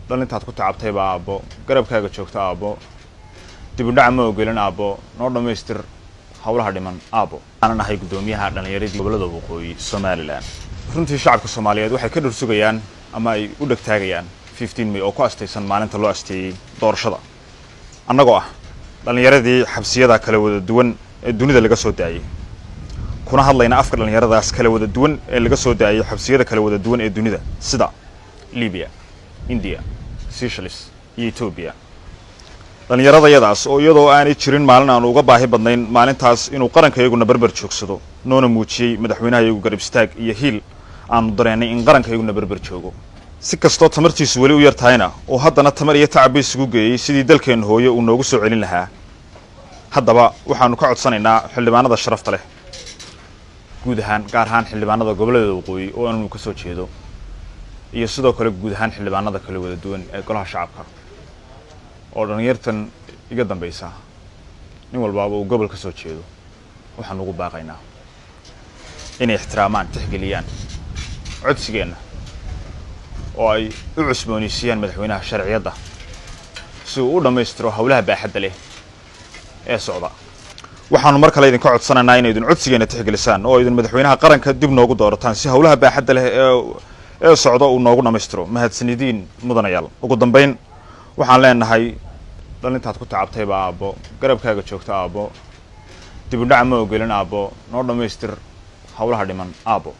dhalintaad ku tacabtay baa aabbo garabkaaga joogta aabbo dib u dhac ma ogolan aabbo noo dhammaystir hawlaha dhiman aabbo aanan ahay gudoomiyaha dhalinyaradii gobolada waqooyi Somaliland runtii shacabka Soomaaliyeed waxay ka dhursugayaan ama ay u dhagtaagayaan 15 May oo ku astaysan maalinta loo asteeyay doorashada annagoo ah dhalinyaradii xabsiyada kala wada duwan ee dunida laga soo daayay kuna hadlayna afka dhalinyaradaas kala wada duwan ee laga soo daayay xabsiyada kala wada duwan ee dunida sida Libya India Seychelles iyo Ethiopia dhalinyaradaas oo iyadoo aanay jirin maalin aan uga baahi badnayn maalintaas inuu qarankayagu barbar joogsado noona muujiyay madaxweynaha garab istaag iyo hiil aan dareennay in qarankayagu barbar joogo si kastoo tamartiisu wali u yartayna oo haddana tamar iyo tacab isugu geeyay sidii dalkeen hooyo uu noogu soo celin lahaa haddaba waxaanu ka codsanaynaa xildhibaanada sharafta leh guud ahaan gaar ahaan xildhibaanada gobolada waqooyi oo aanu ka soo jeedo iyo sidoo kale guud ahaan xildhibaanada kala wada duwan ee golaha shacabka oo dhalinyartan iga dambaysa nin walba uu gobol ka soo jeedo waxaan ugu baaqaynaa inay ixtiraamaan tixgeliyaan codsigeena oo ay u cusboonaysiiyaan madaxweynaha sharciyada si uu u dhameystiro hawlaha baaxadda leh ee socda waxaanu mar kale idinka codsanaynaa inay idin codsigeena tixgelisaan oo idin madaxweynaha qaranka dib noogu doorataan si hawlaha baaxadda leh ee socda uu noogu dhameystiro mahadsanidin mudanayaal ugu dambeyn waxaan leenahay dhalintaad ku tacabtay baa aabbo garabkaaga joogta aabbo dib u dhac ma ogolan aabbo noo dhammaystir hawlaha dhiman aabbo